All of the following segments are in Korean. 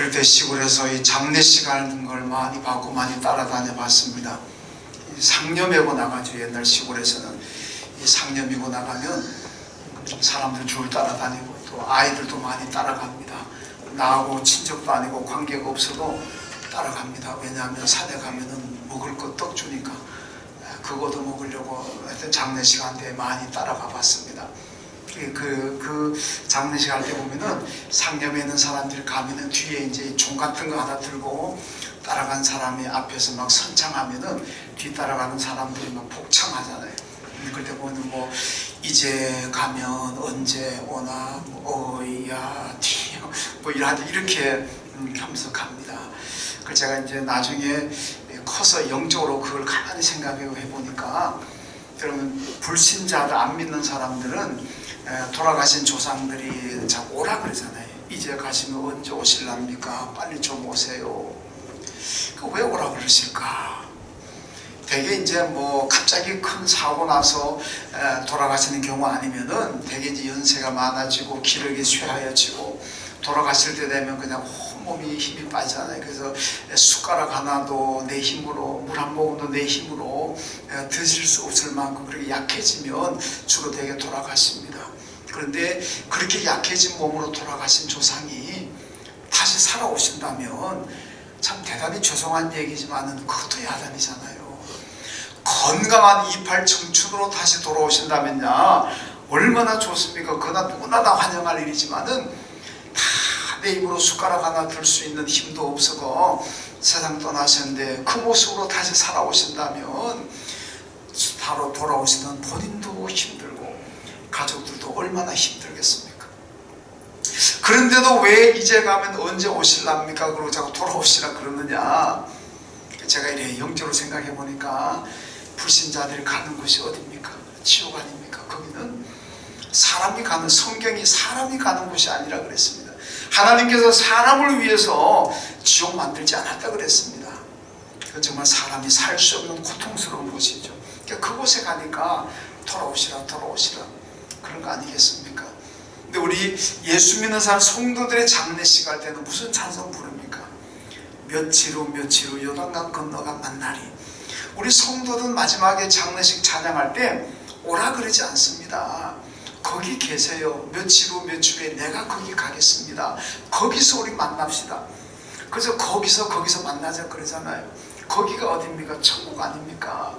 어릴 때 시골에서 이 장례식 하는 걸 많이 봤고 많이 따라다녀 봤습니다. 상념회고 나가죠. 옛날 시골에서는 이 상념이고 나가면 사람들 줄 따라다니고 또 아이들도 많이 따라갑니다. 나하고 친척도 아니고 관계가 없어도 따라갑니다. 왜냐하면 산에 가면은 먹을 거 떡 주니까 그거도 먹으려고 하여튼 장례식 한 데 많이 따라가 봤습니다. 그 장례식 할 때 보면은 상념에 있는 사람들이 가면은 뒤에 이제 종 같은 거 하나 들고 따라간 사람이 앞에서 막 선창하면은 뒤 따라가는 사람들이 막 복창하잖아요. 그때 보면 뭐 이제 가면 언제 오나 뭐 어이야 뒤 뭐 이렇게 하면서 갑니다. 그 제가 이제 나중에 커서 영적으로 그걸 가만히 생각해 보니까 여러분 불신자들 안 믿는 사람들은 돌아가신 조상들이 자꾸 오라 그러잖아요. 이제 가시면 언제 오실랍니까? 빨리 좀 오세요. 왜 오라 그러실까? 되게 이제 뭐 갑자기 큰 사고 나서 돌아가시는 경우 아니면은 되게 이제 연세가 많아지고 기력이 쇠하여지고 돌아가실 때 되면 그냥 온몸이 힘이 빠지잖아요. 그래서 숟가락 하나도 내 힘으로 물 한 모금도 내 힘으로 드실 수 없을 만큼 그렇게 약해지면 주로 되게 돌아가십니다. 그런데 그렇게 약해진 몸으로 돌아가신 조상이 다시 살아오신다면 참 대단히 죄송한 얘기지만은 그것도 야단이잖아요. 건강한 이팔 청춘으로 다시 돌아오신다면야 얼마나 좋습니까? 그러나 누구나 다 환영할 일이지만은 다 내 입으로 숟가락 하나 들 수 있는 힘도 없어서 세상 떠나셨는데 그 모습으로 다시 살아오신다면 바로 돌아오시는 본인도 힘들고 가족들도 얼마나 힘들겠습니까? 그런데도 왜 이제 가면 언제 오실랍니까? 그러고 자꾸 돌아오시라 그러느냐? 제가 이래 영적으로 생각해 보니까 불신자들이 가는 곳이 어디입니까? 지옥 아닙니까? 거기는 사람이 가는, 성경이 사람이 가는 곳이 아니라 그랬습니다. 하나님께서 사람을 위해서 지옥 만들지 않았다 그랬습니다. 그건 정말 사람이 살 수 없는 고통스러운 곳이죠. 그러니까 그곳에 가니까 돌아오시라 그런 거 아니겠습니까? 근데 우리 예수 믿는 사람 성도들의 장례식 할 때는 무슨 찬송 부릅니까? 며칠 후 요단강 건너가 만나리. 우리 성도들 마지막에 장례식 찬양할 때 오라 그러지 않습니다. 거기 계세요. 며칠 후에 내가 거기 가겠습니다. 거기서 우리 만납시다. 그래서 거기서 만나자 그러잖아요. 거기가 어디입니까? 천국 아닙니까?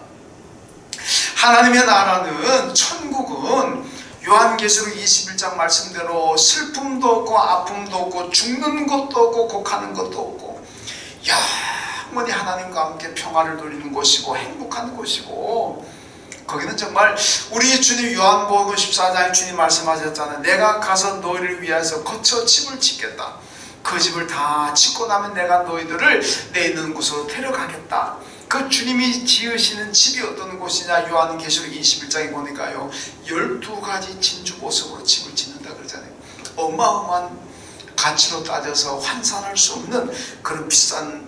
하나님의 나라는, 천국은 요한계시록 21장 말씀대로 슬픔도 없고 아픔도 없고 죽는 것도 없고 곡하는 것도 없고 영원히 하나님과 함께 평화를 누리는 곳이고 행복한 곳이고, 거기는 정말 우리 주님 요한복음 14장에 주님 말씀하셨잖아요. 내가 가서 너희를 위해서 거쳐 집을 짓겠다. 그 집을 다 짓고 나면 내가 너희들을 내 있는 곳으로 데려가겠다. 그 주님이 지으시는 집이 어떤 곳이냐? 요한계시록 21장에 보니까요 12가지 진주보석으로 집을 짓는다 그러잖아요. 어마어마한 가치로 따져서 환산할 수 없는 그런 비싼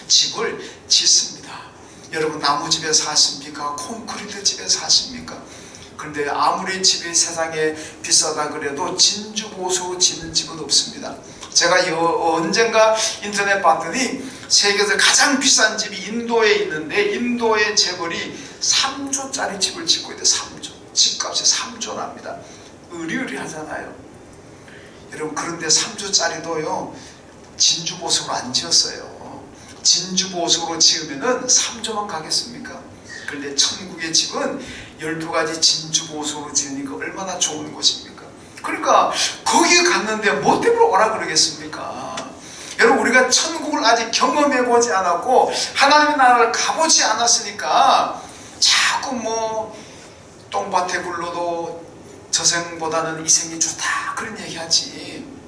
집을 짓습니다. 여러분 나무집에 사십니까? 콘크리트 집에 사십니까? 그런데 아무리 집이 세상에 비싸다 그래도 진주보석으로 짓는 집은 없습니다. 제가 언젠가 인터넷 봤더니 세계에서 가장 비싼 집이 인도에 있는데 인도의 재벌이 3조짜리 집을 짓고 있대. 3조. 집값이 3조랍니다. 으리으리하잖아요. 여러분 그런데 3조짜리도요 진주보석으로 안 지었어요. 진주보석으로 지으면은 3조만 가겠습니까? 그런데 천국의 집은 12가지 진주보석으로 지으니까 얼마나 좋은 곳입니까? 그러니까 거기 갔는데 뭐 때문에 오라 그러겠습니까? 여러분 우리가 천국을 아직 경험해보지 않았고 하나님의 나라를 가보지 않았으니까 자꾸 뭐 똥밭에 굴러도 저생보다는 이생이 좋다 그런 얘기하지.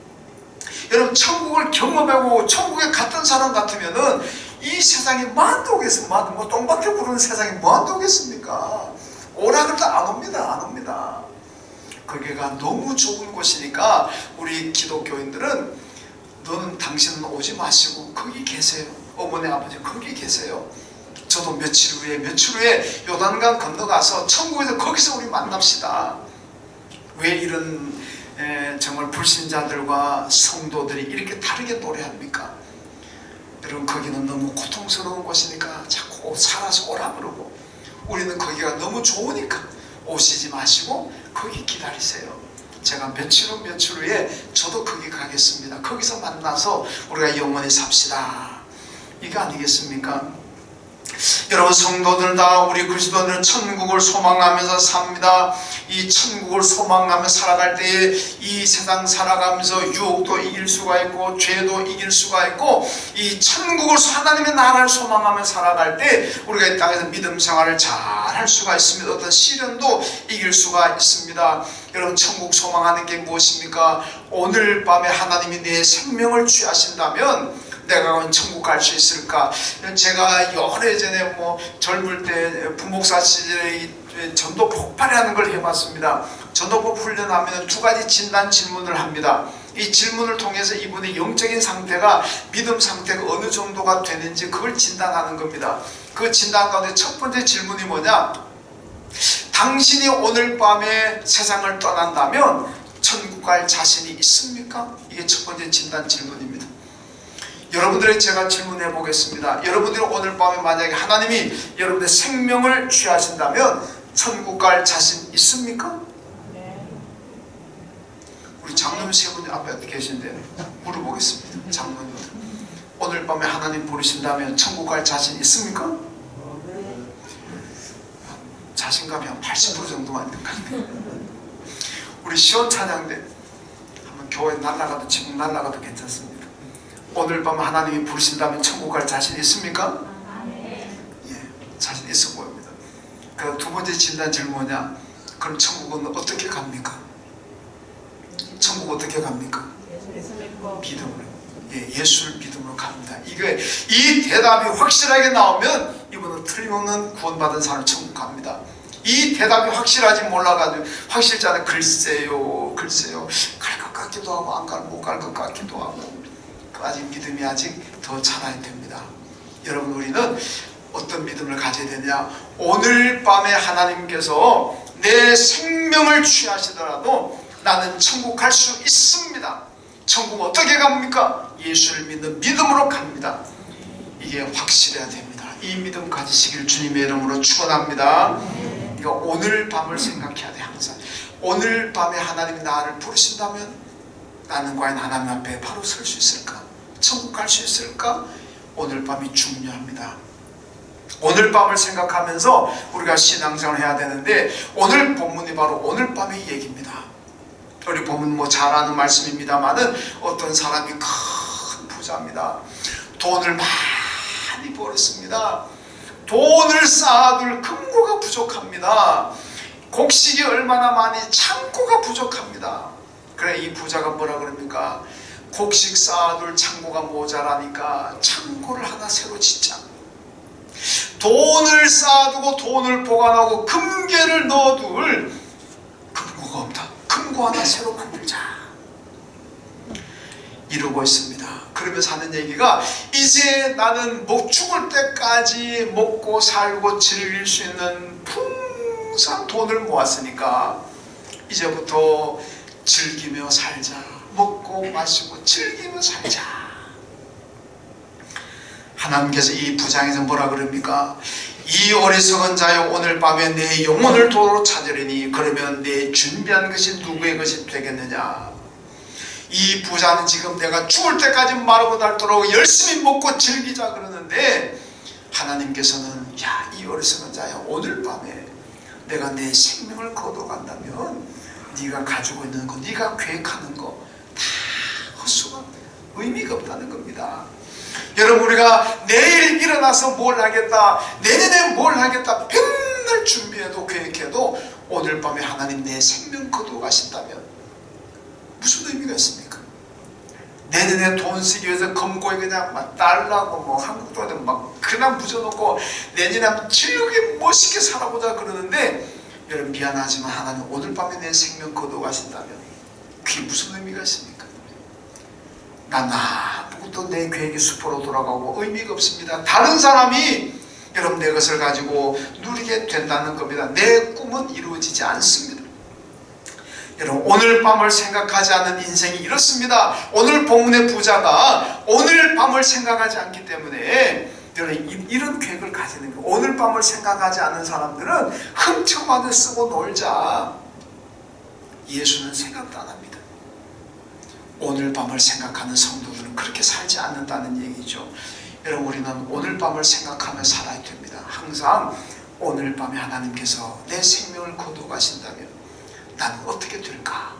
여러분 천국을 경험하고 천국에 갔던 사람 같으면은 이 세상에 뭐한테 오겠습니까? 뭐 똥밭에 구르는 세상에 뭐한테 오겠습니까? 오라 그래도 안 옵니다. 거기가 너무 좋은 곳이니까 우리 기독교인들은 너는 당신은 오지 마시고 거기 계세요. 어머니 아버지 거기 계세요. 저도 며칠 후에 요단강 건너가서 천국에서 거기서 우리 만납시다. 왜 이런 정말 불신자들과 성도들이 이렇게 다르게 노래합니까? 여러분, 거기는 너무 고통스러운 곳이니까 자꾸 살아서 오라 그러고, 우리는 거기가 너무 좋으니까 오시지 마시고 거기 기다리세요. 제가 며칠 후에 저도 거기 가겠습니다. 거기서 만나서 우리가 영원히 삽시다. 이거 아니겠습니까? 여러분, 성도들 다, 우리 그리스도인들은 천국을 소망하면서 삽니다. 이 천국을 소망하며 살아갈 때에 이 세상 살아가면서 유혹도 이길 수가 있고 죄도 이길 수가 있고, 이 천국을, 하나님의 나라를 소망하며 살아갈 때 우리가 이 땅에서 믿음 생활을 잘 할 수가 있습니다. 어떤 시련도 이길 수가 있습니다. 여러분, 천국 소망하는 게 무엇입니까? 오늘 밤에 하나님이 내 생명을 취하신다면 내가 천국 갈 수 있을까? 제가 오래전에 젊을 때 부목사 시절에 전도 폭발하는 걸 해봤습니다. 전도법 훈련하면 두 가지 진단 질문을 합니다. 이 질문을 통해서 이분의 영적인 상태가, 믿음 상태가 어느 정도가 되는지 그걸 진단하는 겁니다. 그 진단 가운데 첫 번째 질문이 뭐냐? 당신이 오늘 밤에 세상을 떠난다면 천국 갈 자신이 있습니까? 이게 첫 번째 진단 질문입니다. 여러분들에게 제가 질문해 보겠습니다. 여러분들이 오늘 밤에 만약에 하나님이 여러분의 생명을 취하신다면 천국 갈 자신 있습니까? 네. 우리 장로님 세 분이 앞에 계신데 물어보겠습니다. 장로님들, 오늘 밤에 하나님 부르신다면 천국 갈 자신 있습니까? 네. 자신감이 한 80% 정도만 있는 것 같아요. 우리 시원 찬양 때 한번 교회 날아가도, 지금 날아가도 괜찮습니다. 오늘 밤 하나님이 부르신다면 천국 갈 자신 있습니까? 예, 자신 있어 보입니다. 그럼 두 번째 진단 질문 뭐냐? 그럼 천국은 어떻게 갑니까? 천국 어떻게 갑니까? 믿음으로. 예수를 믿음으로 갑니다. 이 대답이 확실하게 나오면 이분은 틀림없는 구원받은 사람 천국 갑니다. 이 대답이 확실하지 몰라가지고, 확실치 않아 글쎄요 갈 것 같기도 하고 못 갈 것 같기도 하고, 아직 믿음이 아직 더 자라야 됩니다. 여러분, 우리는 어떤 믿음을 가져야 되냐? 오늘 밤에 하나님께서 내 생명을 취하시더라도 나는 천국 갈 수 있습니다. 천국 어떻게 갑니까? 예수를 믿는 믿음으로 갑니다. 이게 확실해야 됩니다. 이 믿음 가지시길 주님의 이름으로 축원합니다. 그러니까 오늘 밤을 생각해야 돼. 항상 오늘 밤에 하나님이 나를 부르신다면 나는 과연 하나님 앞에 바로 설 수 있을까? 천국 갈 수 있을까? 오늘 밤이 중요합니다. 오늘 밤을 생각하면서 우리가 신앙생활을 해야 되는데, 오늘 본문이 바로 오늘 밤의 얘기입니다. 우리 본문 잘 아는 말씀입니다만은, 어떤 사람이 큰 부자입니다. 돈을 많이 벌었습니다. 돈을 쌓아둘 금고가 부족합니다. 곡식이 얼마나 많이, 창고가 부족합니다. 그래, 이 부자가 뭐라 그럽니까? 곡식 쌓아둘 창고가 모자라니까 창고를 하나 새로 짓자. 돈을 쌓아두고 돈을 보관하고 금괴를 넣어둘 금고가 없다. 금고 하나 새로 만들자. 이러고 있습니다. 그러면서 하는 얘기가, 이제 나는 죽을 때까지 먹고 살고 즐길 수 있는 풍성한 돈을 모았으니까 이제부터 즐기며 살자. 먹고 마시고 즐기며 살자. 하나님께서 이 부장에서 뭐라 그럽니까? 이 어리석은 자여, 오늘 밤에 내 영혼을 도로 찾으리니 그러면 내 준비한 것이 누구의 것이 되겠느냐? 이 부자는 지금 내가 죽을 때까지 마르고 닳도록 열심히 먹고 즐기자 그러는데, 하나님께서는 이 어리석은 자여, 오늘 밤에 내가 내 생명을 거둬간다면 네가 가지고 있는 거, 네가 계획하는 거 다 헛수가, 의미가 없다는 겁니다. 여러분, 우리가 내일 일어나서 뭘 하겠다, 내년에 뭘 하겠다 맨날 준비해도 계획해도 오늘 밤에 하나님 내 생명 거두어 가신다면 무슨 의미가 있습니까? 내년에 돈 쓰기 위해서 금고에 그냥 막 달라고 한국 돈에 막 그냥 묻어놓고 내년에 한번 즐겁게 멋있게 살아보자 그러는데, 여러분 미안하지만 하나님 오늘 밤에 내 생명 거두어 가신다면 그게 무슨 의미가 있습니까? 난 아무것도 내 계획이 수포로 돌아가고 의미가 없습니다. 다른 사람이 여러분 내 것을 가지고 누리게 된다는 겁니다. 내 꿈은 이루어지지 않습니다. 여러분, 오늘 밤을 생각하지 않는 인생이 이렇습니다. 오늘 본문의 부자가 오늘 밤을 생각하지 않기 때문에 여러분, 이런 계획을 가지는 거예요. 오늘 밤을 생각하지 않는 사람들은 흥청마저 쓰고 놀자. 예수는 생각도 안 합니다. 오늘 밤을 생각하는 성도들은 그렇게 살지 않는다는 얘기죠. 여러분, 우리는 오늘 밤을 생각하며 살아야 됩니다. 항상 오늘 밤에 하나님께서 내 생명을 거두어가신다면 나는 어떻게 될까?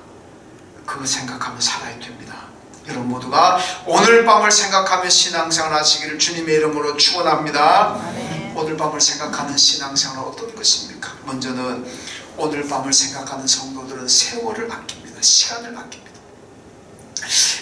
그거 생각하며 살아야 됩니다. 여러분 모두가 오늘 밤을 생각하며 신앙생활 하시기를 주님의 이름으로 축원합니다. 오늘 밤을 생각하는 신앙생활은 어떤 것입니까? 먼저는 오늘 밤을 생각하는 성도들은 세월을 아낍니다. 시간을 아낍니다.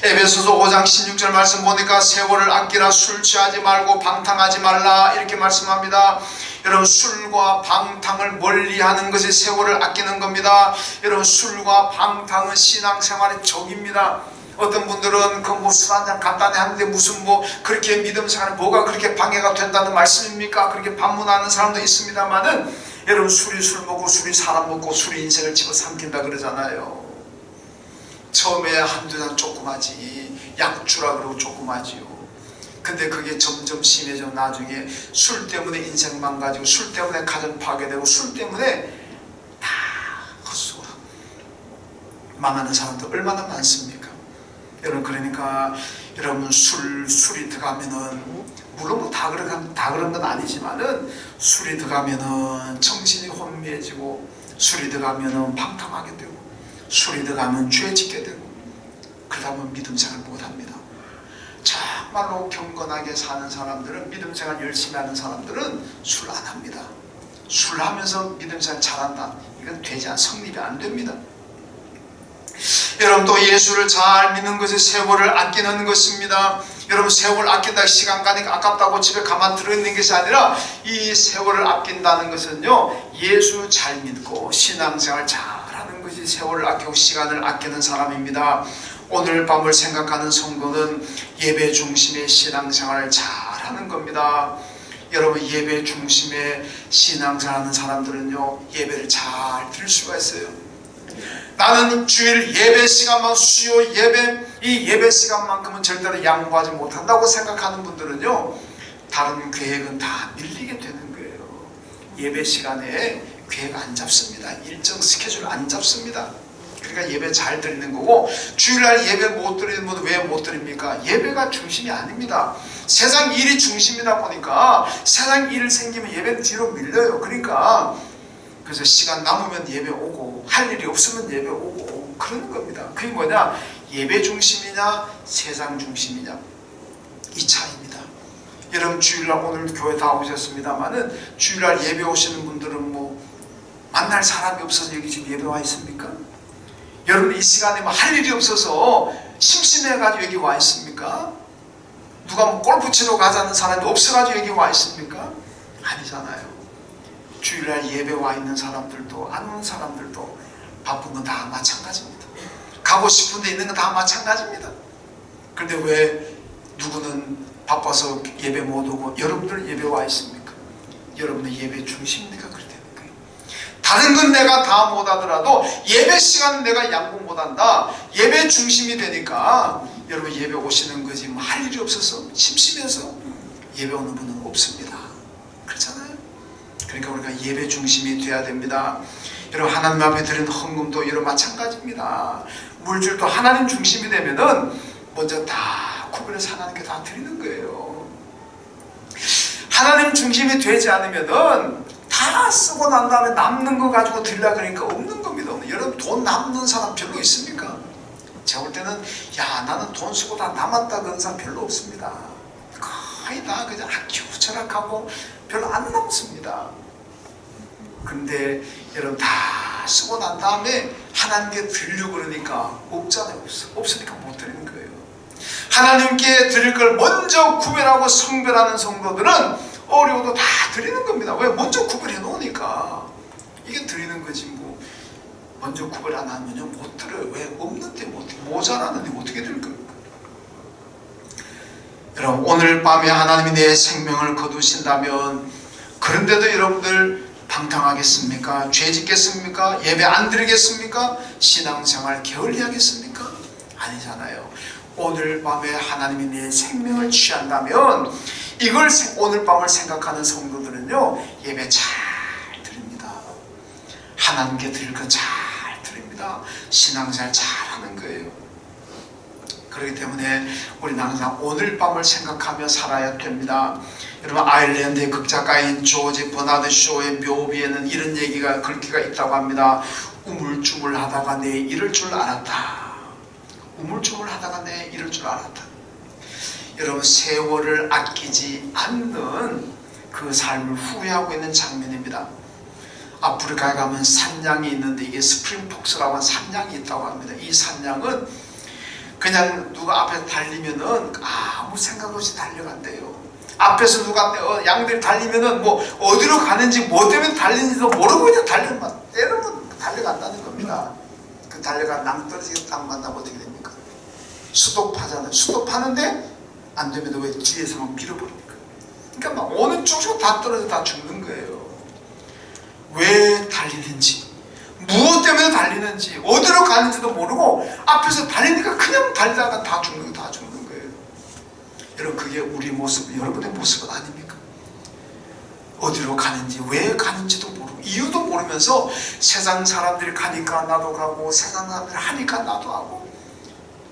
에베소서 5장 16절 말씀 보니까 세월을 아끼라, 술 취하지 말고 방탕하지 말라, 이렇게 말씀합니다. 여러분, 술과 방탕을 멀리하는 것이 세월을 아끼는 겁니다. 여러분, 술과 방탕은 신앙생활의 적입니다. 어떤 분들은 그 뭐 술 한잔 간단히 하는데 무슨 뭐 그렇게 믿음 생활에 뭐가 그렇게 방해가 된다는 말씀입니까? 그렇게 반문하는 사람도 있습니다만은, 여러분, 술이 술 먹고 술이 사람 먹고 술이 인생을 집어삼킨다 그러잖아요. 처음에 한두 잔 조그마지, 약주라 그러고 조그마지요. 근데 그게 점점 심해져 나중에 술 때문에 인생 망가지고, 술 때문에 가정 파괴되고, 술 때문에 다 헛수고 망하는 사람도 얼마나 많습니까? 여러분, 그러니까 여러분, 술이 들어가면은, 물론 뭐 다 그런 건 아니지만은, 술이 들어가면은 정신이 혼미해지고, 술이 들어가면은 방탕하게 되고, 술이 들어가면 죄 짓게 되고, 그러다 보면 믿음 생활 못합니다. 정말로 경건하게 사는 사람들은, 믿음 생활 열심히 하는 사람들은 술 안 합니다. 술 하면서 믿음 생활 잘한다, 이건 성립이 안 됩니다. 여러분, 또 예수를 잘 믿는 것이 세월을 아끼는 것입니다. 여러분, 세월 아낀다, 시간 가니까 아깝다고 집에 가만 들어있는 것이 아니라, 이 세월을 아낀다는 것은요, 예수 잘 믿고 신앙생활 잘하는 것이 세월을 아끼고 시간을 아끼는 사람입니다. 오늘 밤을 생각하는 성도는 예배 중심의 신앙생활을 잘하는 겁니다. 여러분, 예배 중심의 신앙생활하는 사람들은요, 예배를 잘 들을 수가 있어요. 나는 주일 예배 시간만, 수요 예배, 이 예배 시간만큼은 절대로 양보하지 못한다고 생각하는 분들은요, 다른 계획은 다 밀리게 되는 거예요. 예배 시간에 계획 안 잡습니다. 일정 스케줄 안 잡습니다. 그러니까 예배 잘 드리는 거고, 주일날 예배 못 드리는 분은 왜 못 드립니까? 예배가 중심이 아닙니다. 세상 일이 중심이다 보니까 세상 일 생기면 예배는 뒤로 밀려요. 그러니까 그래서 시간 남으면 예배 오고, 할 일이 없으면 예배 오고, 그러는 겁니다. 그게 뭐냐? 예배 중심이냐 세상 중심이냐, 이 차이입니다. 여러분, 주일날 오늘 교회 다 오셨습니다만은, 주일날 예배 오시는 분들은 뭐 만날 사람이 없어서 여기 지금 예배 와 있습니까? 여러분, 이 시간에 뭐 할 일이 없어서 심심해가지고 여기 와 있습니까? 누가 뭐 골프 치러 가자는 사람이 없어가지고 여기 와 있습니까? 아니잖아요. 주일날 예배 와 있는 사람들도 안 오는 사람들도 바쁜 건 다 마찬가지입니다. 가고 싶은 데 있는 건 다 마찬가지입니다. 그런데 왜 누구는 바빠서 예배 못 오고 여러분들은 예배 와 있습니까? 여러분은 예배 중심이니까 그렇게 되는 거예요. 다른 건 내가 다 못하더라도 예배 시간은 내가 양보 못한다. 예배 중심이 되니까 여러분, 예배 오시는 거지 뭐 할 일이 없어서 심심해서 예배 오는 분은 없습니다. 그렇잖아요. 그러니까 우리가 예배 중심이 돼야 됩니다. 여러분, 하나님 앞에 드리는 헌금도 이런 마찬가지입니다. 물질도 하나님 중심이 되면은 먼저 다 구분해서 하나님께 다 드리는 거예요. 하나님 중심이 되지 않으면은 다 쓰고 난 다음에 남는 거 가지고 드리려고 그러니까 없는 겁니다. 여러분, 돈 남는 사람 별로 있습니까? 제가 볼 때는, 야, 나는 돈 쓰고 다 남았다 그런 사람 별로 없습니다. 거의 다 그냥 아끼고 절약하고 별로 안 남습니다. 근데 여러분, 다 쓰고 난 다음에 하나님께 드리려고 그러니까 없잖아요. 없으니까 못 드리는 거예요. 하나님께 드릴 걸 먼저 구별하고 성별하는 성도들은 어려워도 다 드리는 겁니다. 왜? 먼저 구별해 놓으니까. 이게 드리는 거지 뭐. 먼저 구별 안 하면요 못 드려요. 왜? 없는데 모자라는데 어떻게 드릴 겁니까? 여러분, 오늘 밤에 하나님이 내 생명을 거두신다면, 그런데도 여러분들 방탕하겠습니까? 죄 짓겠습니까? 예배 안 드리겠습니까? 신앙생활 게을리하겠습니까? 아니잖아요. 오늘 밤에 하나님이 내 생명을 취한다면 이걸 오늘 밤을 생각하는 성도들은요, 예배 잘 드립니다. 하나님께 드릴 거 잘 드립니다. 신앙생활 잘하는 거예요. 그렇기 때문에 우리는 항상 오늘 밤을 생각하며 살아야 됩니다. 여러분, 아일랜드의 극작가인 조지 버나드 쇼의 묘비에는 이런 얘기가 글귀가 있다고 합니다. 우물쭈물하다가 내 이럴 줄 알았다. 우물쭈물하다가 내 이럴 줄 알았다. 여러분, 세월을 아끼지 않는 그 삶을 후회하고 있는 장면입니다. 아프리카에 가면 산양이 있는데 이게 스프링폭스라고 하는 산양이 있다고 합니다. 이 산양은 그냥 누가 앞에서 달리면은 아무 생각 없이 달려간대요. 앞에서 누가 양들이 달리면은 뭐 어디로 가는지 뭐 때문에 달리는지도 모르고 그냥 때리면 달려간다는 겁니다. 그 달려간 낭떠러지가 딱 만나면 어떻게 됩니까? 수도파잖아요. 수도파는데 안 되면 왜 뒤에서 막 밀어버립니까? 그러니까 막 어느 쪽으로 다 떨어져 다 죽는 거예요. 왜 달리는지, 무엇 때문에 달리는지, 어디로 가는지도 모르고 앞에서 달리니까 그냥 달리다가 다 죽는 거예요. 여러분, 그게 우리 모습, 여러분의 모습은 아닙니까? 어디로 가는지, 왜 가는지도 모르고, 이유도 모르면서 세상 사람들이 가니까 나도 가고, 세상 사람들이 하니까 나도 하고,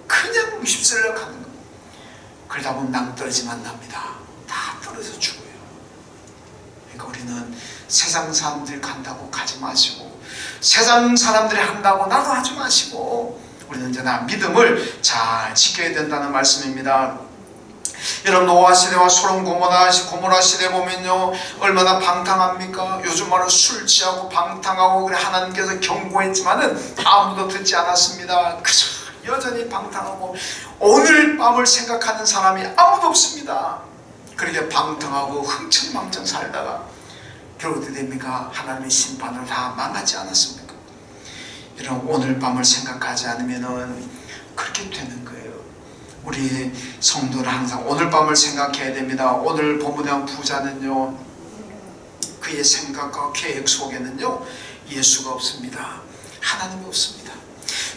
그냥 휩쓸려 가는 거예요. 그러다 보면 낭떠러지 만납니다. 다 떨어져 죽어요. 그러니까 우리는 세상 사람들이 간다고 가지 마시고, 세상 사람들이 한다고 나도 하지 마시고, 우리는 언제나 믿음을 잘 지켜야 된다는 말씀입니다. 여러분, 노아 시대와 소돔 고모라 시대 보면요, 얼마나 방탕합니까? 요즘 말로 술 취하고 방탕하고 그래 하나님께서 경고했지만은 아무도 듣지 않았습니다. 그저 여전히 방탕하고 오늘 밤을 생각하는 사람이 아무도 없습니다. 그렇게 방탕하고 흥청망청 살다가 결국 어떻게 됩니까? 하나님의 심판으로 다 망하지 않았습니까? 여러분, 오늘 밤을 생각하지 않으면은 그렇게 되는 거예요. 우리 성도는 항상 오늘 밤을 생각해야 됩니다. 오늘 본문에 한 부자는요, 그의 생각과 계획 속에는요, 예수가 없습니다. 하나님이 없습니다.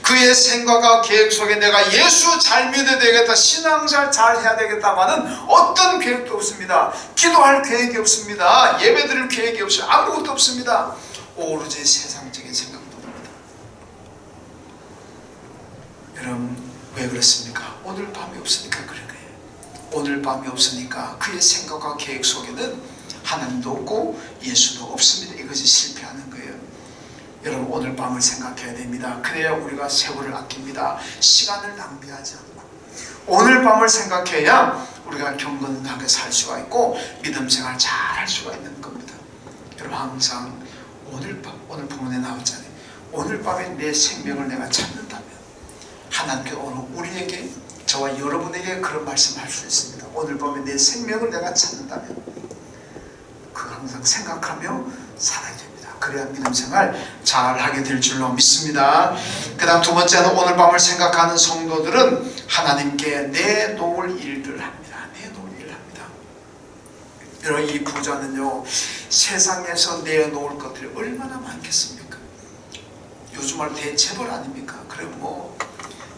그의 생각과 계획 속에 내가 예수 잘 믿어야 되겠다, 신앙생활 잘 해야 되겠다마는 어떤 계획도 없습니다. 기도할 계획이 없습니다. 예배 드릴 계획이 없어요. 아무것도 없습니다. 오로지 세상적인 생각뿐입니다. 여러분, 왜 그렇습니까? 오늘 밤이 없으니까 그런 거예요. 오늘 밤이 없으니까 그의 생각과 계획 속에는 하나님도 없고 예수도 없습니다. 이것이 실패하는 거예요. 여러분, 오늘 밤을 생각해야 됩니다. 그래야 우리가 세월을 아낍니다. 시간을 낭비하지 않고 오늘 밤을 생각해야 우리가 경건하게 살 수가 있고 믿음 생활 잘 할 수가 있는 겁니다. 여러분, 항상 오늘 밤, 오늘 본문에 나왔잖아요. 오늘 밤에 내 생명을 내가 찾는다면 하나님께 오늘 우리에게, 저와 여러분에게 그런 말씀을 할 수 있습니다. 오늘 밤에 내 생명을 내가 찾는다면 그거 항상 생각하며 살아야 됩니다. 그래야 믿음 생활 잘 하게 될 줄로 믿습니다. 그 다음 두 번째는 오늘 밤을 생각하는 성도들은 하나님께 내놓을 일들을 합니다. 내놓을 일을 합니다. 여러분, 이 부자는요, 세상에서 내놓을 것들이 얼마나 많겠습니까? 요즘 말 대체벌 아닙니까? 그래 뭐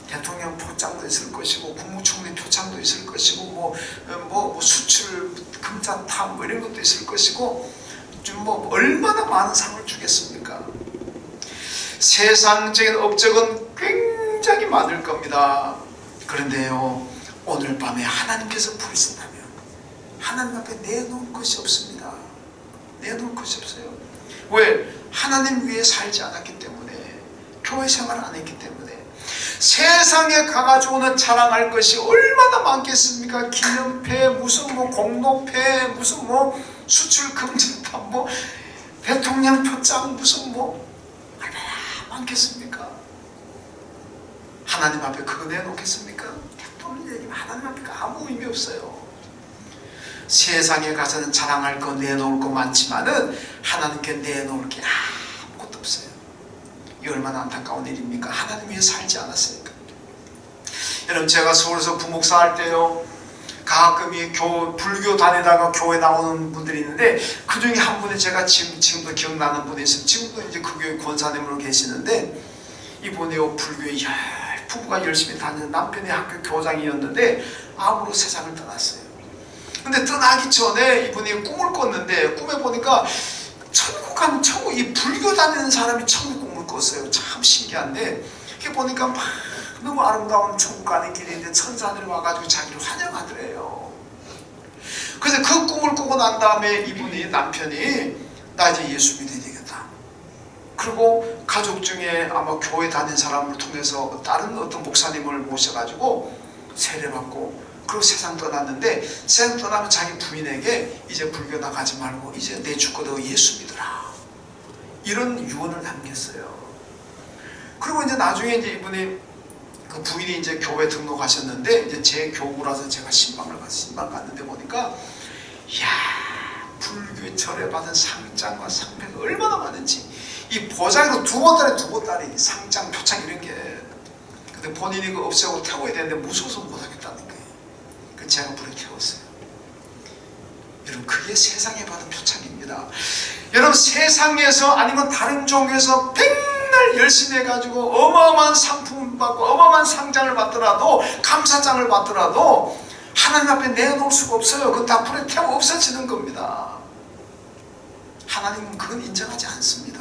대통령 표창도 있을 것이고 국무총리 표창도 있을 것이고 뭐 수출 금잔탐 뭐 이런 것도 있을 것이고 좀 뭐 얼마나 많은 상을 주겠습니까? 세상적인 업적은 굉장히 많을 겁니다. 그런데요, 오늘 밤에 하나님께서 부르신다면 하나님 앞에 내놓을 것이 없습니다. 내놓을 것이 없어요. 왜? 하나님 위해 살지 않았기 때문에, 교회 생활을 안 했기 때문에. 세상에 가가지고는 자랑할 것이 얼마나 많겠습니까? 기념패, 무슨 뭐 공로패, 무슨 뭐 수출 금지판, 뭐 대통령 표창, 무슨 뭐 얼마나 많겠습니까? 하나님 앞에 그거 내놓겠습니까? 돈 얘기면 하나님 앞에 아무 의미 없어요. 세상에 가서는 자랑할 거, 내놓을 거 많지만은 하나님께 내놓을 게 아무것도 없어요. 이 얼마나 안타까운 일입니까? 하나님 위해 살지 않았으니까. 여러분, 제가 서울에서 부목사 할 때요, 가끔 불교 다니다가 교회 나오는 분들이 있는데 그 중에 한 분이 제가 지금도 기억나는 분이 있어요. 지금도 이제 그 교회 권사님으로 계시는데 이분이 불교에 부부가 열심히 다니는 남편이 학교 교장이었는데 암으로 세상을 떠났어요. 근데 떠나기 전에 이분이 꿈을 꿨는데 꿈에 보니까 천국 가는 천국, 이 불교 다니는 사람이 천국 꿈을 꿨어요. 참 신기한데 이렇게 보니까 막 너무 아름다운 천국 가는 길인데 천사들이 와가지고 자기를 환영하더래요. 그래서 그 꿈을 꾸고 난 다음에 이분이 남편이 나 이제 예수 믿어야 되겠다. 그리고 가족 중에 아마 교회 다닌 사람을 통해서 다른 어떤 목사님을 모셔가지고 세례받고 그리고 세상 떠났는데 세상 떠나면 자기 부인에게 이제 불교 나가지 말고 이제 내 죽고도 예수 믿으라. 이런 유언을 남겼어요. 그리고 이제 나중에 이제 이분이 그 부인이 이제 교회 등록하셨는데 이제 제 교구라서 제가 신방 갔는데 보니까 이야 불교 절에 받은 상장과 상패가 얼마나 많은지 이 보장에도 두보따리 상장 표창 이런 게 근데 본인이 그 없애고 태워야 되는데 무서워서 못하겠다는 거예요. 그 제가 불에 태웠어요. 여러분 그게 세상에 받은 표창입니다. 여러분 세상에서 아니면 다른 종교에서 백날 열심히 해가지고 어마어마한 상품을 받고 어마어마한 상장을 받더라도 감사장을 받더라도 하나님 앞에 내놓을 수가 없어요. 그건 다 불에 태워 없어지는 겁니다. 하나님은 그건 인정하지 않습니다.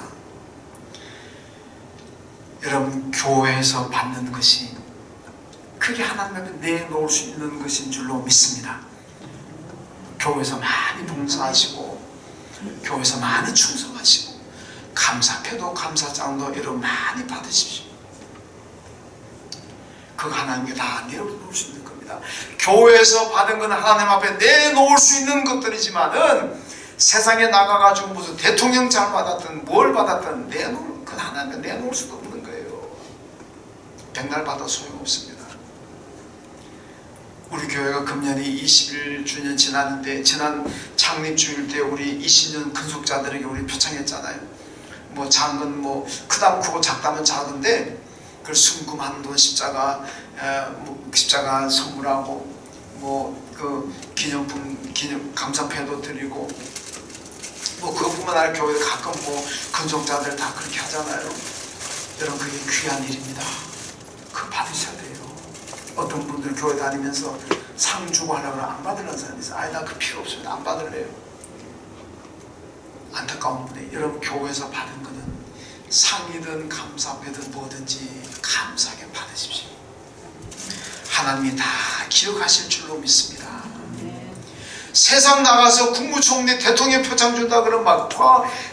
여러분 교회에서 받는 것이 그게 하나님 앞에 내놓을 수 있는 것인 줄로 믿습니다. 교회에서 많이 봉사하시고 교회에서 많이 충성하시고 감사패도 감사장도 이런 많이 받으십시오. 그거 하나님께 다 내놓을 수 있는 겁니다. 교회에서 받은 건 하나님 앞에 내놓을 수 있는 것들이지만은 세상에 나가가지고 무슨 대통령장 받았든 뭘 받았든 그건 하나님께 내놓을 수도 없는 거예요. 백날 받아 소용없습니다. 우리 교회가 금년이 21주년 지났는데 지난 창립주일 때 우리 20년 근속자들에게 우리 표창했잖아요. 뭐 작은 뭐 크다면 크고 작다면 작은데 그걸 순금한 돈 십자가 선물하고 뭐 그 기념 감사패도 드리고 뭐 그것뿐만 아니라 교회 가끔 뭐 근속자들 다 그렇게 하잖아요. 여러분 그게 귀한 일입니다. 그거 받으셔야 돼요. 어떤 분들 교회 다니면서 상 주고 하려고 안 받으려는 사람이 있어요. 아니 나 그 필요 없습니다. 안 받을래요. 안타까운 분이 여러분 교회에서 받은 거는 상이든 감사패든 뭐든지 감사하게 받으십시오. 하나님이 다 기억하실 줄로 믿습니다. 세상 나가서 국무총리 대통령 표창 준다 그러면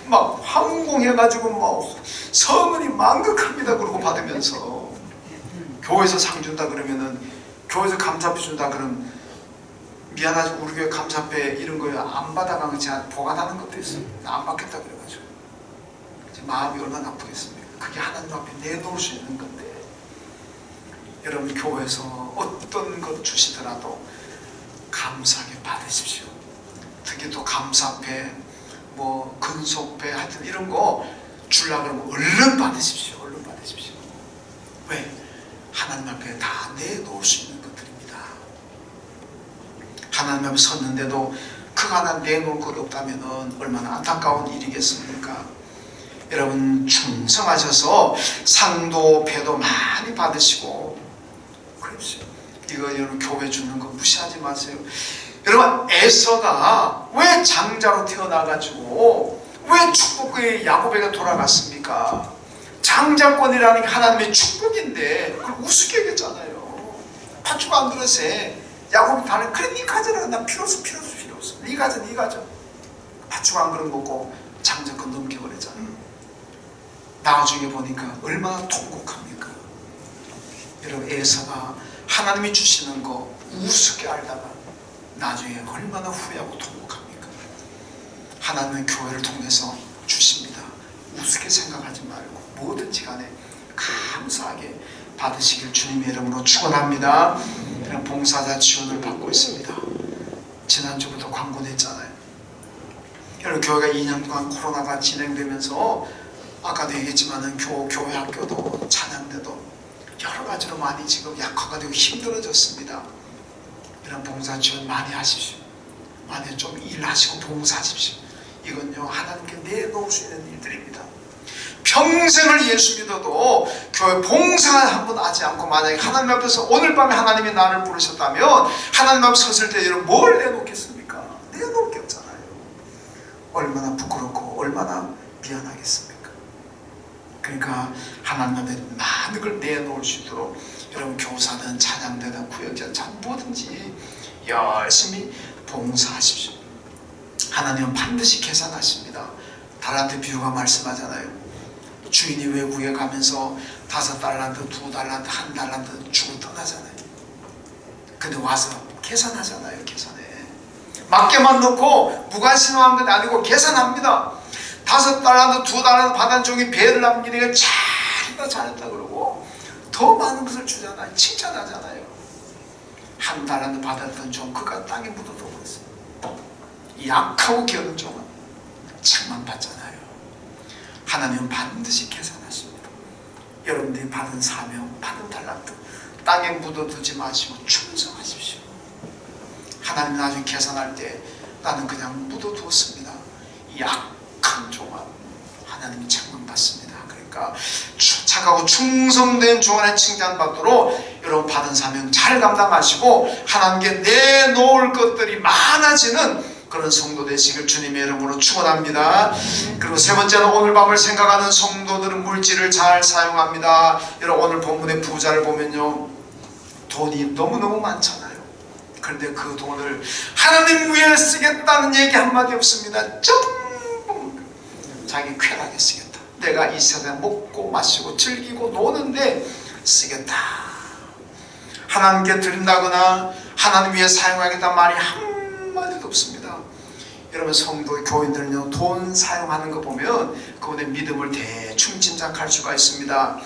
막 황공해가지고 막 서문이 망극합니다. 그러고 받으면서 교회에서 상 준다 그러면은 교회에서 감사패 준다 그러면 미안하지 우리 교회 감사패 이런 거요 안 받아가면 제가 보관하는 것도 있어요. 나 안 받겠다 그래가지고 마음이 얼마나 아프겠습니까? 그게 하나님 앞에 내놓을 수 있는 건데 여러분 교회에서 어떤 것 주시더라도 감사하게 받으십시오. 특히 또 감사패 뭐 근속패 하여튼 이런 거 주려고 그러면 얼른 받으십시오. 얼른 받으십시오. 왜? 하나님 앞에 다 내놓을 수 있는 것들입니다. 하나님 앞에 섰는데도 그거 하나 내놓을 것 없다면 얼마나 안타까운 일이겠습니까? 여러분 충성하셔서 상도 패도 많이 받으시고 그렇죠. 이거 여러분 교회 주는 거 무시하지 마세요. 여러분 에서가 왜 장자로 태어나가지고 왜 축복의 야곱에게 돌아갔습니까? 장자권이라는 게 하나님의 축복인데 그걸 우습게 여겼잖아요. 팥죽 안 그릇에 야곱이 다른 그래 니 가져라. 나 필요 없어. 니 가져. 팥죽 안 그릇 먹고 장자권 넘겨버렸잖아요. 나중에 보니까 얼마나 통곡합니까? 여러분 에서가 하나님이 주시는 거 우습게 알다가 나중에 얼마나 후회하고 통곡합니까? 하나님은 교회를 통해서 주십니다. 우습게 생각하지 말고 뭐든지 간에 감사하게 받으시길 주님의 이름으로 축원합니다. 봉사자 지원을 받고 있습니다. 지난주부터 광고 냈잖아요. 여러분 교회가 2년간 코로나가 진행되면서 아까도 얘기했지만은 교회 학교도 찬양대도 여러 가지로 많이 지금 약화가 되고 힘들어졌습니다. 이런 봉사 지원 많이 하십시오. 많이 좀 일하시고 봉사하십시오. 이건요 하나님께 내놓을 수 있는 일들입니다. 평생을 예수 믿어도 교회 봉사 한번 하지 않고 만약에 하나님 앞에서 오늘 밤에 하나님이 나를 부르셨다면 하나님 앞에 섰을 때 여러분 뭘 내놓겠습니까? 내놓을 게 없잖아요. 얼마나 부끄럽고 얼마나 미안하겠습니까? 그러니까 하나님 앞에 많은 걸 내놓을 수 있도록 여러분 교사든 찬양대든 구역자든 뭐든지 열심히 봉사하십시오. 하나님은 반드시 계산하십니다. 달란트 비유가 말씀하잖아요. 주인이 외국에 가면서 5달란트, 2달란트, 1달란트 주고 떠나잖아요. 근데 와서 계산하잖아요. 계산해. 맞게만 놓고 무관심한 건 아니고 계산합니다. 5달란트, 2달란트 받은 종이 배를 남기니까 잘했다 그러고 더 많은 것을 주잖아요. 칭찬하잖아요. 1달란트 받았던 종 그가 땅에 묻어도 그랬어요. 약하고 게으른 종은 책만 받잖아요. 하나님은 반드시 계산하십니다. 여러분들이 받은 사명, 받은 달란트 땅에 묻어두지 마시고 충성하십시오. 하나님 나중에 계산할 때 나는 그냥 묻어두었습니다. 약한 종은 하나님이 책망받습니다. 그러니까 착하고 충성된 종안에 칭찬받도록 여러분 받은 사명 잘 감당하시고 하나님께 내놓을 것들이 많아지는 그런 성도 되시길 주님의 이름으로 축원합니다. 그리고 세 번째는 오늘 밤을 생각하는 성도들은 물질을 잘 사용합니다. 여러분 오늘 본문의 부자를 보면요 돈이 너무너무 많잖아요. 그런데 그 돈을 하나님 위해 쓰겠다는 얘기 한마디 없습니다. 전부 자기 쾌락에 쓰겠다. 내가 이 세상 먹고 마시고 즐기고 노는데 쓰겠다. 하나님께 드린다거나 하나님 위해 사용하겠다는 말이 한마디도 없습니다. 여러분 성도 교인들은요 돈 사용하는 거 보면 그분의 믿음을 대충 짐작할 수가 있습니다.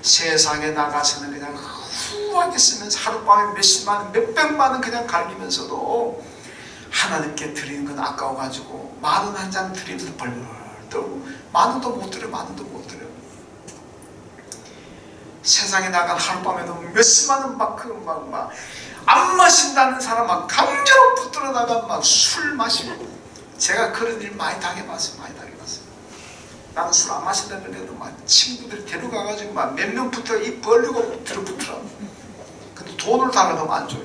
세상에 나가서는 그냥 후하게 쓰면서 하룻밤에 몇십만 원, 몇백만 원 그냥 갈기면서도 하나님께 드리는 건 아까워가지고 만 원 한 장 드리면서 벌벌 떨고 만 원도 못 드려, 만 원도 못 드려. 세상에 나간 하룻밤에도 몇십만 원 막 안 마신다는 사람 막 강제로 붙들어다가 막 술 마시고. 제가 그런 일 많이 당해봤어요. 나는 술 안 마신다는데도 막 친구들이 데려가가지고 막 몇 명 붙어 입 벌리고 들어붙더라. 근데 돈을 달라고 안 줘요.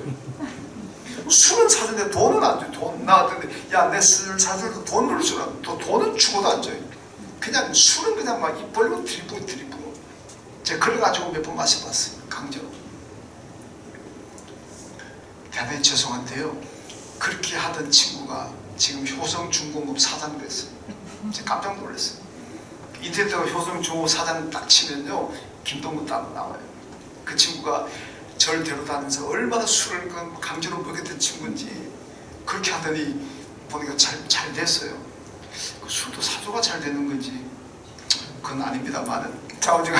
술은 사주는데 돈은 안 줘요. 돈 나한테 야 내 술 사줄 때 돈을 주라. 또 돈은 주고도 안 줘요. 그냥 술은 그냥 막 입 벌리고 드리고. 제가 그래가지고 몇 번 마셔봤어요. 강제로. 대단히 죄송한데요. 그렇게 하던 친구가 지금 효성중공업 사장 됐어요. 제가 깜짝 놀랐어요. 인터넷에 효성중공업 사장 딱 치면요 김동근 딱 나와요. 그 친구가 절 데려다니면서 얼마나 술을 강제로 먹였던 친구인지 그렇게 하더니 보니까 잘 됐어요. 그 술도 사조가 잘 되는 건지 그건 아닙니다만은 자 어제가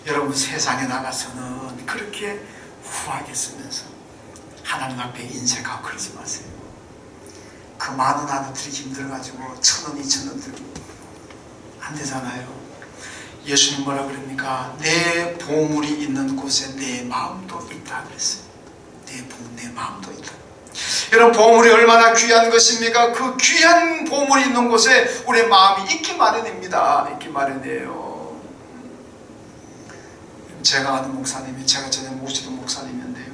여러분 세상에 나가서는 그렇게 후하게 쓰면서 하나님 앞에 인색하고 그러지 마세요. 그 만 원 하나 드리기 힘들어가지고 1,000원, 2,000원 들고 안 되잖아요. 예수님 뭐라 그럽니까? 내 보물이 있는 곳에 내 마음도 있다 그랬어요. 내 마음도 있다. 여러분 보물이 얼마나 귀한 것입니까? 그 귀한 보물이 있는 곳에 우리의 마음이 있기 마련입니다. 있기 마련이에요. 제가 아는 목사님이 제가 전에 모시던 목사님인데요.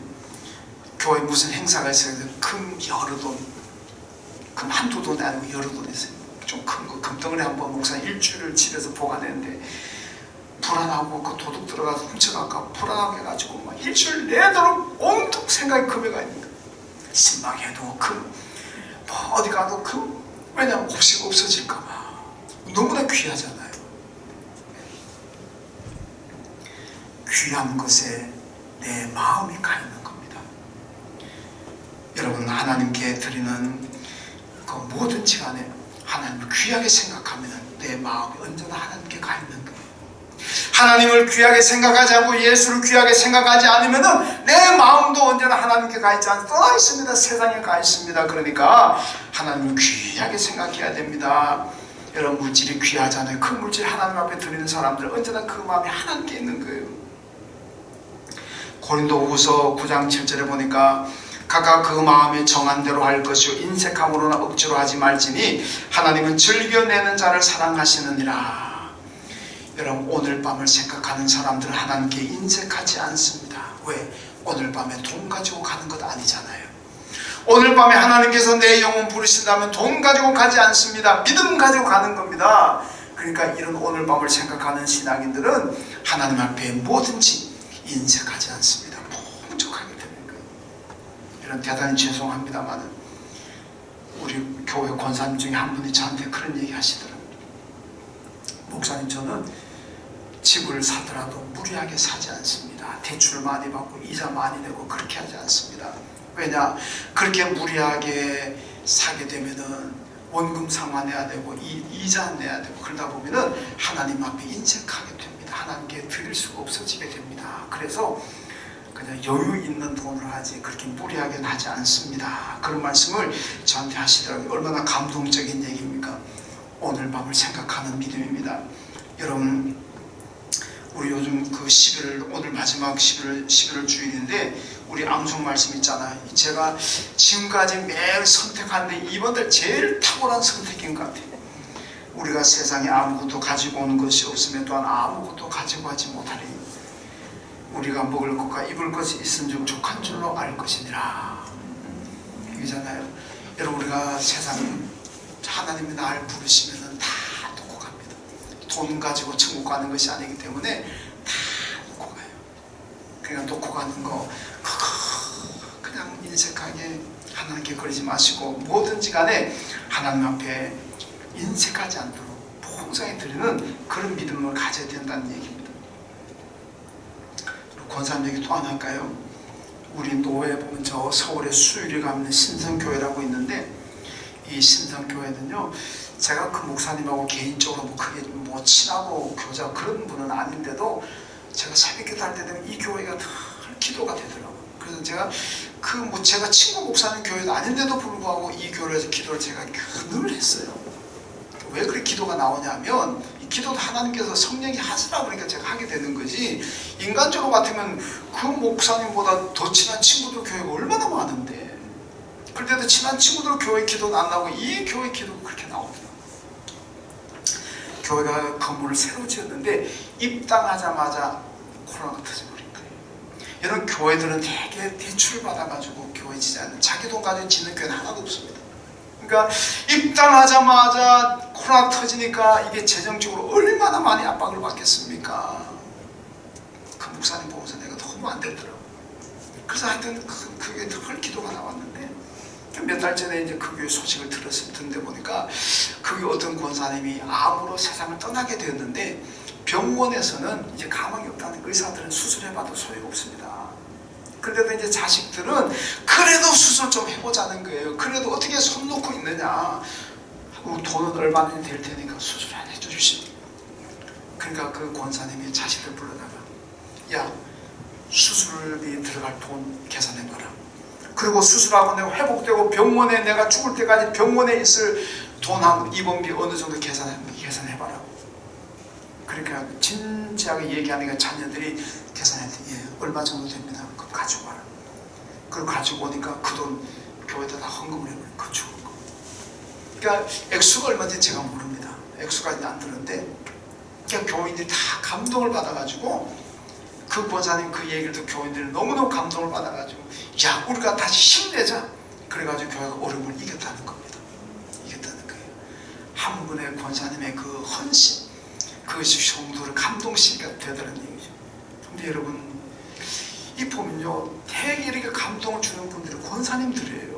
교회 무슨 행사가 있어요. 금 여러 돈, 금 한두 돈이 아니고 여러 돈 있어요. 좀 큰 거 금덩어리 한번 목사님 일주일을 집에서 보관했는데 불안하고 그 도둑 들어가서 훔쳐갈까 불안하게 해가지고 막 일주일 내도록 온통 생각이 금에 가 있는 거예요. 신방에도 금, 뭐 어디 가도 금. 왜냐면 혹시 없어질까봐 너무나 귀하잖아요. 귀한 것에 내 마음이 가 있는 겁니다. 여러분 하나님께 드리는 그 뭐든지 간에 하나님을 귀하게 생각하면 내 마음이 언제나 하나님께 가 있는 거예요. 하나님을 귀하게 생각하지 않고 예수를 귀하게 생각하지 않으면 내 마음도 언제나 하나님께 가 있지 않고 떠나 있습니다. 세상에 가 있습니다. 그러니까 하나님을 귀하게 생각해야 됩니다. 여러분 물질이 귀하잖아요. 그 물질 하나님 앞에 드리는 사람들 언제나 그 마음이 하나님께 있는 거예요. 고린도후서 9장 7절에 보니까 각각 그 마음에 정한 대로 할 것이요 인색함으로나 억지로 하지 말지니 하나님은 즐겨내는 자를 사랑하시느니라. 여러분, 오늘 밤을 생각하는 사람들은 하나님께 인색하지 않습니다. 왜? 오늘 밤에 돈 가지고 가는 것 아니잖아요. 오늘 밤에 하나님께서 내 영혼 부르신다면 돈 가지고 가지 않습니다. 믿음 가지고 가는 겁니다. 그러니까 이런 오늘 밤을 생각하는 신앙인들은 하나님 앞에 뭐든지 인색하지 않습니다. 풍족하게 되는 거예요. 이런 대단히 죄송합니다만 우리 교회 권사님 중에 한 분이 저한테 그런 얘기 하시더라고요. 목사님, 저는 집을 사더라도 무리하게 사지 않습니다. 대출 많이 받고 이자 많이 내고 그렇게 하지 않습니다. 왜냐? 그렇게 무리하게 사게 되면은 원금 상환해야 되고 이자 내야 되고 그러다 보면은 하나님 앞에 인색하게 됩니다. 하나님께 드릴 수가 없어지게 됩니다. 그래서 그냥 여유 있는 돈으로 하지 그렇게 무리하게는 하지 않습니다. 그런 말씀을 저한테 하시더라고요. 얼마나 감동적인 얘기입니까? 오늘 밤을 생각하는 믿음입니다. 여러분, 우리 요즘 그 11월, 오늘 마지막 11월 주일인데 우리 암송 말씀 있잖아요. 제가 지금까지 매일 선택하는데 이번 달 제일 탁월한 선택인 것 같아요. 우리가 세상에 아무것도 가지고 오는 것이 없으면 또한 아무것도 가지고 하지 못하리. 우리가 먹을 것과 입을 것이 있은 중 족한 줄로 알 것이니라. 이잖아요. 여러분, 우리가 세상에 하나님이 날 부르시면 다 놓고 갑니다. 돈 가지고 천국 가는 것이 아니기 때문에 다 놓고 가요. 그러니까 놓고 가는 거 그냥 인색하게 하나님께 그러지 마시고 뭐든지 간에 하나님 앞에 인색하지 않도록 풍성히 드리는 그런 믿음을 가져야 된다는 얘기입니다. 권사님 얘기 또 하나 할까요? 우리 노회에 보면 저 서울에 수유리 가면 신성교회라고 있는데 이 신성교회는요, 제가 그 목사님하고 개인적으로 크게 친하고 교자 그런 분은 아닌데도 제가 새벽기도 할 때 되면 이 교회가 늘 기도가 되더라고요. 그래서 제가 제가 친구 목사님 교회도 아닌데도 불구하고 이 교회에서 기도를 제가 늘 했어요. 왜 그렇게 기도가 나오냐면 이 기도도 하나님께서 성령이 하시라 그러니까 제가 하게 되는 거지, 인간적으로 같으면 그 목사님보다 더 친한 친구들 교회가 얼마나 많은데, 그런데도 친한 친구들 교회 기도는 안 나오고 이 교회 기도가 그렇게 나오더라고요. 교회가 건물을 새로 지었는데 입당하자마자 코로나가 터져버린 거예요. 이런 교회들은 되게 대출 받아가지고 교회 지자는 자기 돈 가지고 짓는 교회는 하나도 없습니다. 그러니까 입당하자마자 코로나 터지니까 이게 재정적으로 얼마나 많이 압박을 받겠습니까? 그 목사님 보면서 내가 너무 안 되더라고. 그래서 하여튼 그게 늘 기도가 나왔는데 몇 달 전에 이제 그 교회 소식을 듣는데 보니까 그게 어떤 권사님이 암으로 세상을 떠나게 되었는데 병원에서는 이제 가망이 없다는, 의사들은 수술해봐도 소용없습니다. 그런데도 이제 자식들은 그래도 수술 좀 해보자는 거예요. 그래도 어떻게 손 놓고 있느냐. 돈은 얼마나 될 테니까 수술 안 해주십시오. 그러니까 그 권사님이 자식들 불러다가, 야, 수술비 들어갈 돈 계산해봐라. 그리고 수술하고 내가 회복되고 병원에 내가 죽을 때까지 병원에 있을 돈하고 입원비 어느 정도 계산해봐라. 그러니까 진지하게 얘기하니까 자녀들이 계산했더니, 예, 얼마 정도 됩니다. 그럼 가지고 와라. 그리고 가지고 오니까 그 돈 교회에다 다 헌금을 해버려요. 그 죽은 거. 그러니까 액수가 얼마인지 제가 모릅니다. 액수가 안 드는데, 그러니까 교인들이 다 감동을 받아가지고, 그 권사님 그 얘기를 듣고 교인들이 너무너무 감동을 받아가지고, 야, 우리가 다시 힘내자. 그래가지고 교회가 어려움을 이겼다는 겁니다. 이겼다는 거예요. 한 분의 권사님의 그 헌신, 그것이 성도를 감동시키게 되더라는 얘기죠. 근데 여러분, 이 보면요, 되게 이렇게 감동을 주는 분들이 권사님들이에요.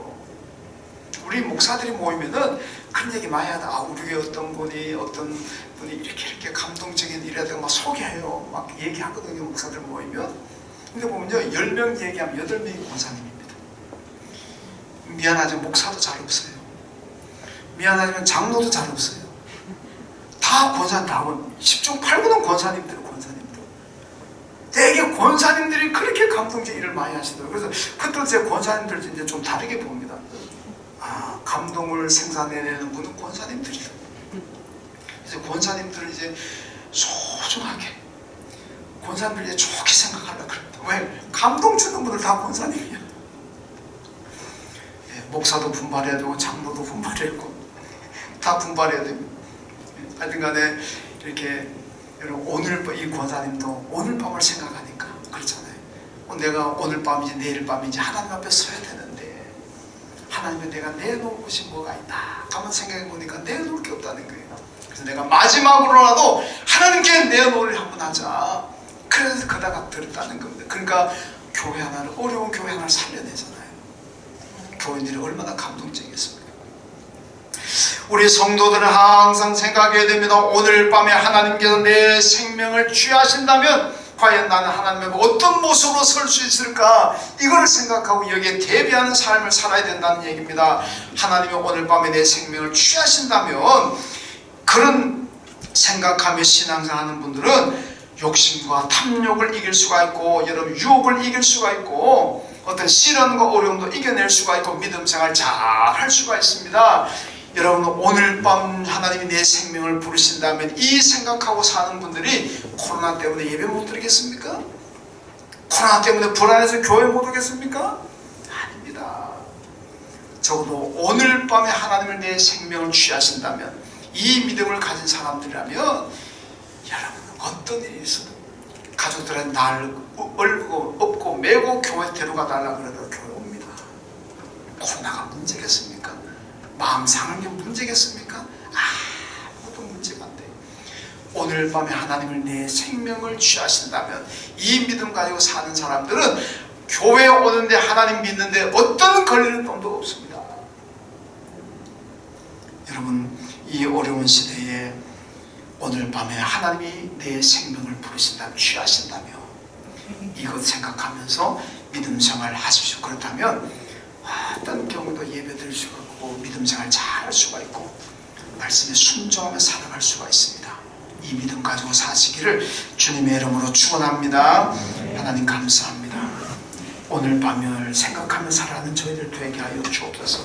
우리 목사들이 모이면은 그런 얘기 많이 하다. 아, 우리 교회 어떤 분이 이렇게 감동적인 일이라든가 막 소개해요. 막 얘기하거든요, 목사들 모이면. 근데 보면요, 10명 얘기하면 8명이 권사님입니다. 미안하지만 목사도 잘 없어요. 미안하지만 장로도 잘 없어요. 다 권사님, 다 10중 8구는 권사님들. 되게 권사님들이 그렇게 감동적인 일을 많이 하시더라고요. 그래서 그때 제 권사님들 이제 좀 다르게 봅니다. 아, 감동을 생산해내는 분은 권사님들이다. 그래서 권사님들은 이제 소중하게 권사님들이 좋게 생각하려고 그럽니다. 왜? 감동 주는 분들 다 권사님이야. 목사도 분발해야 되고 장로도 분발해야 되고 다 분발해야 됩니다. 하여튼 간에 이렇게 여러분 오늘 이 권사님도 오늘 밤을 생각하니까 그렇잖아요. 내가 오늘 밤인지 내일 밤인지 하나님 앞에 서야 되는데 하나님이 내가 내놓을 것이 뭐가 있나 가만 생각해 보니까 내놓을 게 없다는 거예요. 그래서 내가 마지막으로라도 하나님께 내놓을 한번 하자. 그래서 그다가 들었다는 겁니다. 그러니까 교회 하나를 어려운 교회 하나를 살려내잖아요. 교인들이 얼마나 감동적이겠습니까? 우리 성도들은 항상 생각해야 됩니다. 오늘 밤에 하나님께서 내 생명을 취하신다면 과연 나는 하나님 앞에 어떤 모습으로 설 수 있을까? 이걸 생각하고 여기에 대비하는 삶을 살아야 된다는 얘기입니다. 하나님이 오늘 밤에 내 생명을 취하신다면 그런 생각하며 신앙생활하는 분들은 욕심과 탐욕을 이길 수가 있고 여러분 유혹을 이길 수가 있고 어떤 시련과 어려움도 이겨낼 수가 있고 믿음 생활 잘 할 수가 있습니다. 여러분 오늘 밤 하나님이 내 생명을 부르신다면 이 생각하고 사는 분들이 코로나 때문에 예배 못 드리겠습니까? 코로나 때문에 불안해서 교회 못 오겠습니까? 아닙니다. 적어도 오늘 밤에 하나님을 내 생명을 취하신다면 이 믿음을 가진 사람들이라면 여러분 어떤 일이 있어도 가족들은 날 업고 메고 교회 데려가 달라 그래도 교회 옵니다. 코로나가 문제겠습니까? 마음 상한 게 문제겠습니까? 아무것도 문제가 안 돼요. 오늘 밤에 하나님을 내 생명을 취하신다면 이 믿음 가지고 사는 사람들은 교회에 오는데 하나님 믿는데 어떤 걸리는 놈도 없습니다. 여러분 이 어려운 시대에 오늘 밤에 하나님이 내 생명을 부르신다면 취하신다며 이것 생각하면서 믿음 생활 하십시오. 그렇다면 어떤 경우도 예배 드릴 수가 있고 믿음 생활 잘 할 수가 있고 말씀에 순종하며 살아갈 수가 있습니다. 이 믿음 가지고 사시기를 주님의 이름으로 축원합니다. 하나님 감사합니다. 오늘 밤을 생각하며 살아가는 저희들 되게 하여 주옵소서.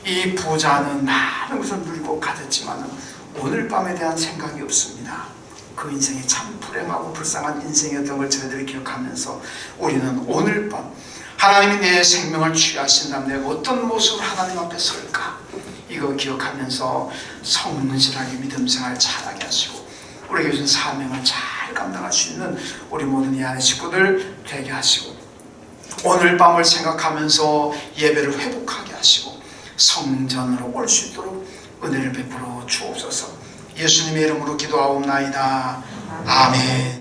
이 부자는 많은 것을 누리고 가졌지만 오늘 밤에 대한 생각이 없습니다. 그 인생이 참 불행하고 불쌍한 인생이었던 걸 저희들이 기억하면서 우리는 오늘 밤 하나님이 내 생명을 취하신다면 내가 어떤 모습으로 하나님 앞에 설까? 이거 기억하면서 성실하게 믿음 생활 잘하게 하시고 우리에게 주신 사명을 잘 감당할 수 있는 우리 모든 이 안의 식구들 되게 하시고 오늘 밤을 생각하면서 예배를 회복하게 하시고 성전으로 올 수 있도록 은혜를 베풀어 주옵소서. 예수님의 이름으로 기도하옵나이다. 아멘.